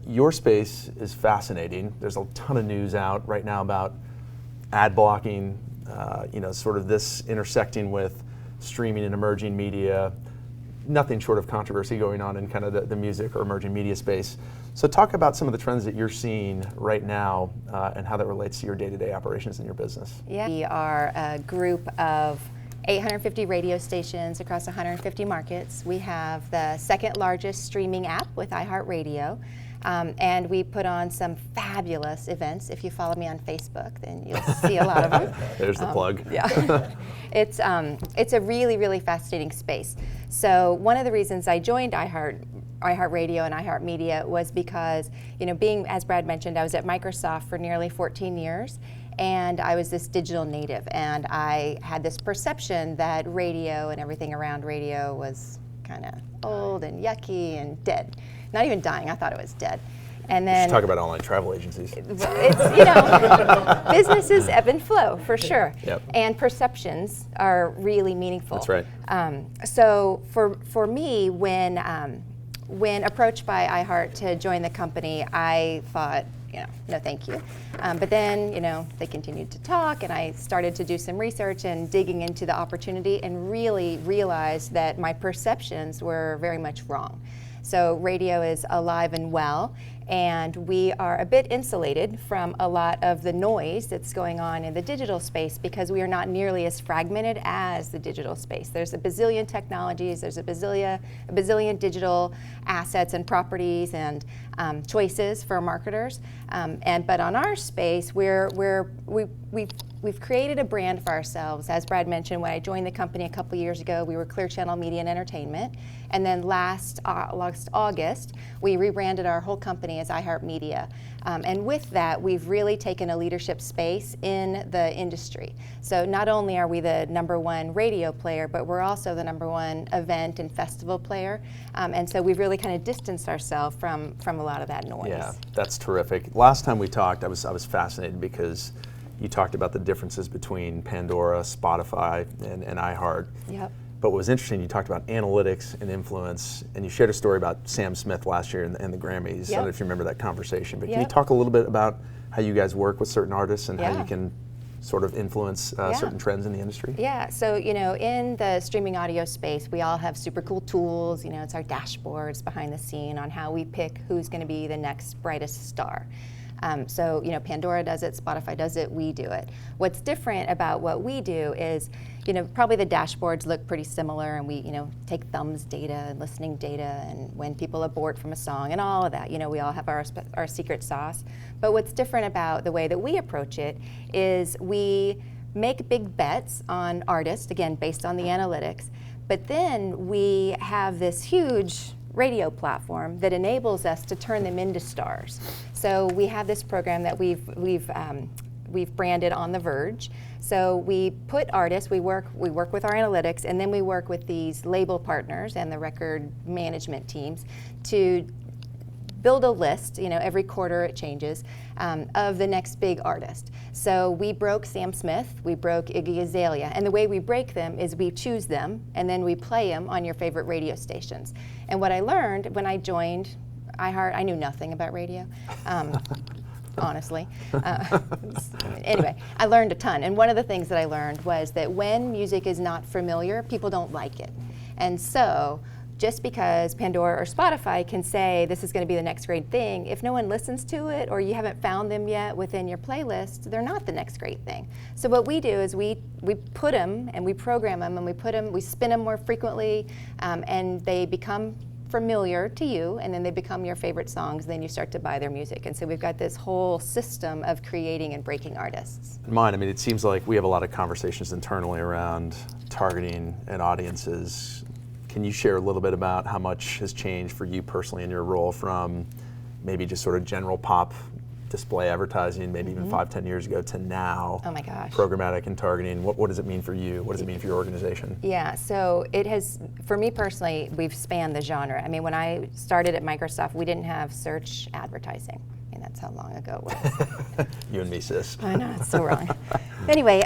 your space is fascinating. There's a ton of news out right now about ad blocking, sort of this intersecting with streaming and emerging media. Nothing short of controversy going on in kind of the music or emerging media space. So talk about some of the trends that you're seeing right now and how that relates to your day-to-day operations in your business. Yeah, we are a group of 850 radio stations across 150 markets. We have the second largest streaming app with iHeartMedia. And we put on some fabulous events. If you follow me on Facebook, then you'll see a lot of them. There's the plug. Yeah, it's a really, really fascinating space. So one of the reasons I joined iHeartRadio and iHeartMedia was because, being, as Brad mentioned, I was at Microsoft for nearly 14 years, and I was this digital native, and I had this perception that radio and everything around radio was kind of old and yucky and dead. Not even dying, I thought it was dead. And then talk about online travel agencies. It's, businesses ebb and flow for sure. Yep. And perceptions are really meaningful. That's right. So for me, when approached by iHeart to join the company, I thought, no thank you. But then, they continued to talk, and I started to do some research and digging into the opportunity and really realized that my perceptions were very much wrong. So radio is alive and well, and we are a bit insulated from a lot of the noise that's going on in the digital space because we are not nearly as fragmented as the digital space. There's a bazillion technologies, there's a bazillion digital assets and properties and choices for marketers. But on our space, we've created a brand for ourselves. As Brad mentioned, when I joined the company a couple years ago, we were Clear Channel Media and Entertainment. And then last August, we rebranded our whole company as iHeartMedia. And with that, we've really taken a leadership space in the industry. So not only are we the #1 radio player, but we're also the #1 event and festival player. And so we've really kind of distanced ourselves from a lot of that noise. Yeah, that's terrific. Last time we talked, I was fascinated because you talked about the differences between Pandora, Spotify, and iHeart. Yep. But what was interesting, you talked about analytics and influence, and you shared a story about Sam Smith last year and the Grammys. Yep. I don't know if you remember that conversation, but can you talk a little bit about how you guys work with certain artists and how you can sort of influence certain trends in the industry? Yeah, so in the streaming audio space, we all have super cool tools. It's our dashboards behind the scene on how we pick who's going to be the next brightest star. So Pandora does it, Spotify does it, we do it. What's different about what we do is, probably the dashboards look pretty similar, and we, take thumbs data and listening data and when people abort from a song and all of that. We all have our secret sauce. But what's different about the way that we approach it is we make big bets on artists, again, based on the analytics, but then we have this huge radio platform that enables us to turn them into stars. So we have this program that we've branded On the Verge. So we put artists, we work with our analytics, and then we work with these label partners and the record management teams to build a list, every quarter it changes, of the next big artist. So we broke Sam Smith, we broke Iggy Azalea, and the way we break them is we choose them and then we play them on your favorite radio stations. And what I learned when I joined iHeart, I knew nothing about radio, honestly. Anyway, I learned a ton, and one of the things that I learned was that when music is not familiar, people don't like it. And so just because Pandora or Spotify can say this is going to be the next great thing, if no one listens to it or you haven't found them yet within your playlist, they're not the next great thing. So what we do is we put them and we program them and we spin them more frequently, and they become familiar to you, and then they become your favorite songs, then you start to buy their music. And so we've got this whole system of creating and breaking artists. Mine, it seems like we have a lot of conversations internally around targeting and audiences. Can you share a little bit about how much has changed for you personally in your role from maybe just sort of general pop display advertising, maybe even 5-10 years ago, to now? Oh my gosh. Programmatic and targeting. What does it mean for you? What does it mean for your organization? Yeah, so it has, for me personally, we've spanned the genre. When I started at Microsoft, we didn't have search advertising. That's how long ago it was. You and me, sis. I know, it's so wrong. Anyway,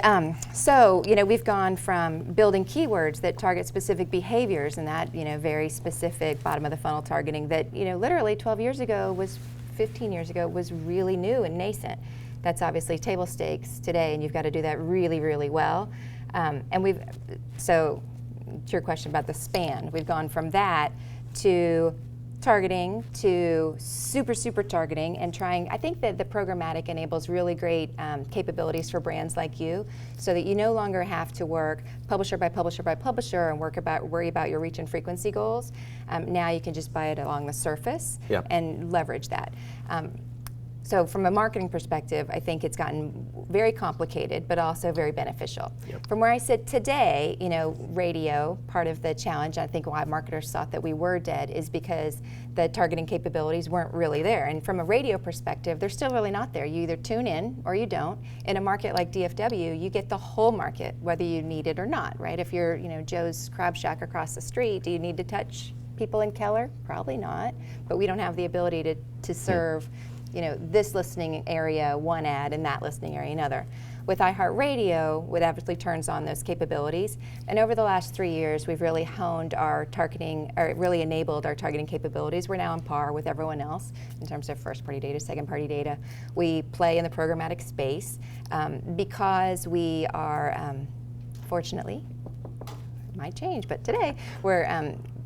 so we've gone from building keywords that target specific behaviors and that very specific bottom of the funnel targeting that literally 12 years ago was 15 years ago was really new and nascent. That's obviously table stakes today, and you've got to do that really, really well. So to your question about the span, we've gone from that to targeting to super targeting and trying. I think that the programmatic enables really great capabilities for brands like you, so that you no longer have to work publisher by publisher by publisher and worry about your reach and frequency goals. Now you can just buy it along the surface and leverage that. So from a marketing perspective, I think it's gotten very complicated, but also very beneficial. From where I sit today, radio, part of the challenge, I think why marketers thought that we were dead is because the targeting capabilities weren't really there. And from a radio perspective, they're still really not there. You either tune in or you don't. In a market like DFW, you get the whole market, whether you need it or not, right? If you're, Joe's Crab Shack across the street, do you need to touch people in Keller? Probably not. But we don't have the ability to serve this listening area one ad and that listening area another. With iHeartRadio, it obviously turns on those capabilities. And over the last 3 years, we've really honed our targeting, or really enabled our targeting capabilities. We're now on par with everyone else in terms of first-party data, second-party data. We play in the programmatic space because we are, fortunately, it might change, but today,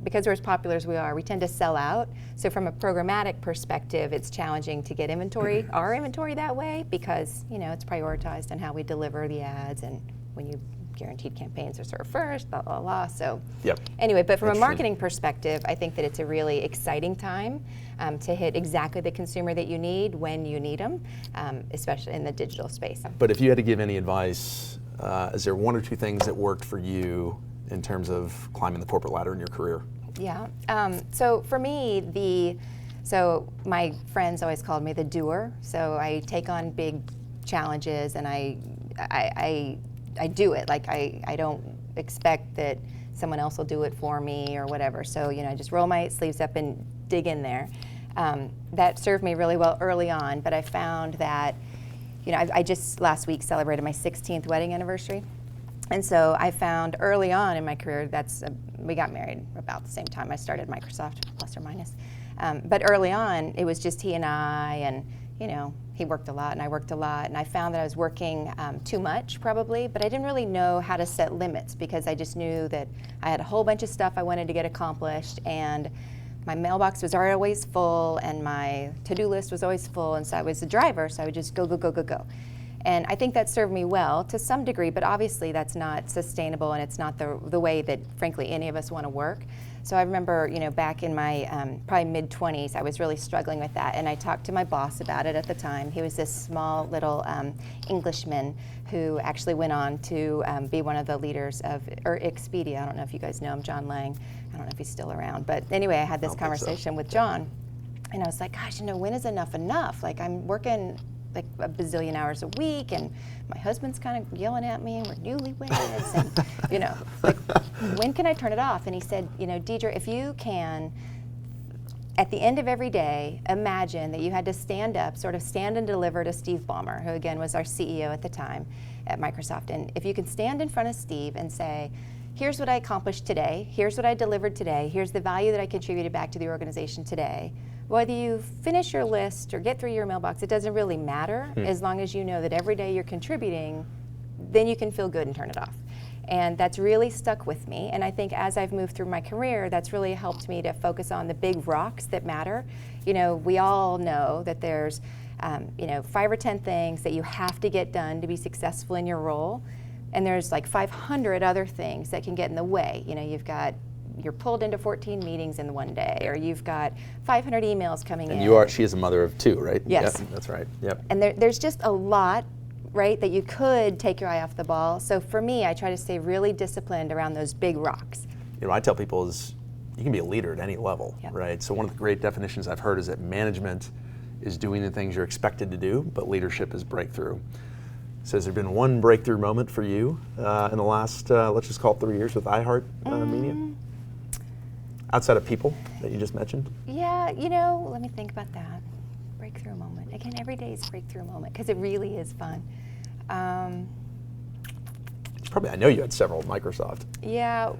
because we're as popular as we are, we tend to sell out. So from a programmatic perspective, it's challenging to get our inventory that way, because it's prioritized on how we deliver the ads, and when you guaranteed campaigns are served first, blah, blah, blah. So anyway, but from a marketing perspective, I think that it's a really exciting time to hit exactly the consumer that you need when you need them, especially in the digital space. But if you had to give any advice, is there one or two things that worked for you in terms of climbing the corporate ladder in your career? Yeah. So for me, my friends always called me the doer. So I take on big challenges and I do it. Like I don't expect that someone else will do it for me or whatever. So I just roll my sleeves up and dig in there. That served me really well early on. But I found that I just last week celebrated my 16th wedding anniversary. And so I found early on in my career, we got married about the same time I started Microsoft, plus or minus. But early on, it was just he and I, and he worked a lot and I worked a lot, and I found that I was working too much probably, but I didn't really know how to set limits, because I just knew that I had a whole bunch of stuff I wanted to get accomplished, and my mailbox was always full, and my to-do list was always full, and so I was the driver, so I would just go. And I think that served me well to some degree, but obviously that's not sustainable, and it's not the way that, frankly, any of us want to work. So I remember, back in my probably mid-20s, I was really struggling with that, and I talked to my boss about it at the time. He was this small little Englishman who actually went on to be one of the leaders of Expedia. I don't know if you guys know him, John Lang. I don't know if he's still around, but anyway, I had this conversation with John, and I was like, gosh, when is enough? Like, I'm working like a bazillion hours a week, and my husband's kind of yelling at me, and we're newlyweds, and like, when can I turn it off? And he said, Deidre, if you can, at the end of every day, imagine that you had to stand and deliver to Steve Ballmer, who again was our CEO at the time at Microsoft. And if you can stand in front of Steve and say, here's what I accomplished today, here's what I delivered today, here's the value that I contributed back to the organization today, whether you finish your list or get through your mailbox, it doesn't really matter, as long as you know that every day you're contributing, then you can feel good and turn it off. And that's really stuck with me. And I think as I've moved through my career, that's really helped me to focus on the big rocks that matter. We all know that there's 5 or 10 things that you have to get done to be successful in your role. And there's like 500 other things that can get in the way. You're pulled into 14 meetings in one day, or you've got 500 emails coming in. And she is a mother of 2, right? Yes. Yep, that's right. Yep. And there's just a lot, right, that you could take your eye off the ball. So for me, I try to stay really disciplined around those big rocks. I tell people is you can be a leader at any level, right? So one of the great definitions I've heard is that management is doing the things you're expected to do, but leadership is breakthrough. So has there been one breakthrough moment for you in the last, let's just call it 3 years with iHeartMedia? Outside of people that you just mentioned? Yeah, let me think about that. Breakthrough moment. Again, every day is a breakthrough moment, because it really is fun. I know you had several at Microsoft. Yeah,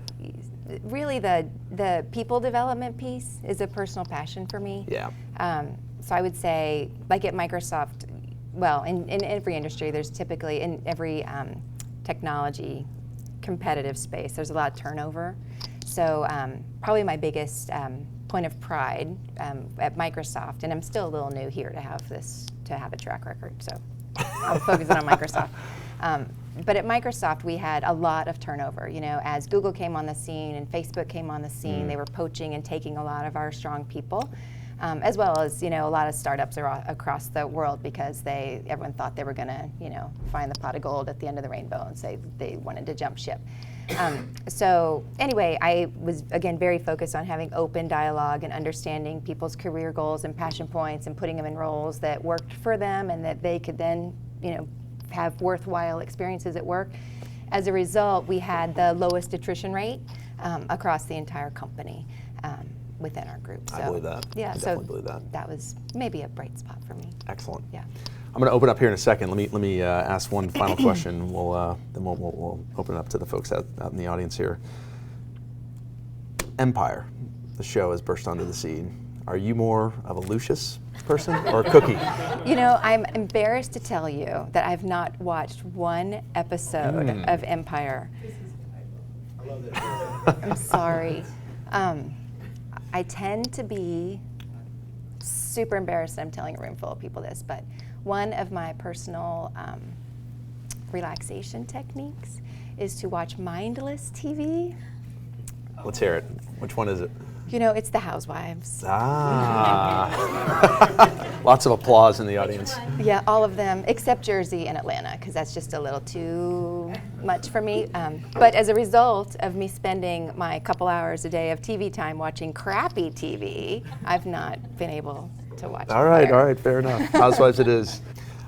really the people development piece is a personal passion for me. Yeah. So I would say, like at Microsoft, well, in every industry, there's typically, in every technology competitive space, there's a lot of turnover. So probably my biggest point of pride at Microsoft, and I'm still a little new here to have a track record, so I'm focusing on Microsoft. But at Microsoft, we had a lot of turnover. You know, as Google came on the scene and Facebook came on the scene, they were poaching and taking a lot of our strong people, as well as, you know, a lot of startups across the world, because everyone thought they were going to, you know, find the pot of gold at the end of the rainbow and say they wanted to jump ship. So anyway, I was, again, very focused on having open dialogue and understanding people's career goals and passion points and putting them in roles that worked for them and that they could then, you know, have worthwhile experiences at work. As a result, we had the lowest attrition rate across the entire company within our group. So, I believe that. Yeah, I definitely believe that. That was maybe a bright spot for me. Excellent. Yeah. I'm going to open up here in a second. Let me ask one final question. Then we'll open it up to the folks out in the audience here. Empire, the show, has burst onto the scene. Are you more of a Lucius person or a Cookie? You know, I'm embarrassed to tell you that I've not watched one episode of Empire. I love that. I'm sorry. I tend to be super embarrassed that I'm telling a room full of people this, but one of my personal relaxation techniques is to watch mindless TV. Let's hear it. Which one is it? You know, it's The Housewives. Ah. Lots of applause in the audience. Yeah, all of them, except Jersey and Atlanta, because that's just a little too much for me. But as a result of me spending my couple hours a day of TV time watching crappy TV, I've not been able to watch All right, fair enough. Housewives it is.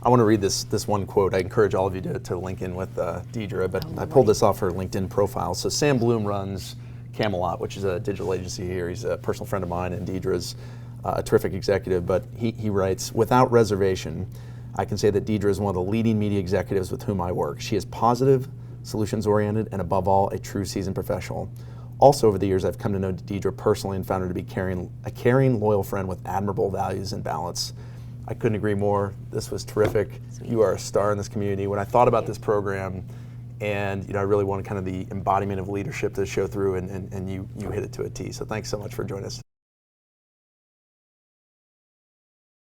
I want to read this one quote. I encourage all of you to link in with Deidre, but I pulled this off her LinkedIn profile. So Sam Bloom runs Camelot, which is a digital agency here. He's a personal friend of mine, and Deidre's a terrific executive, but he writes, without reservation, I can say that Deidre is one of the leading media executives with whom I work. She is positive, solutions-oriented, and above all, a true seasoned professional. Also, over the years, I've come to know Deidre personally and found her to be a caring, loyal friend with admirable values and balance. I couldn't agree more. This was terrific. Sweet. You are a star in this community. When I thought about this program, and you know, I really wanted kind of the embodiment of leadership to show through, and you hit it to a T. So thanks so much for joining us.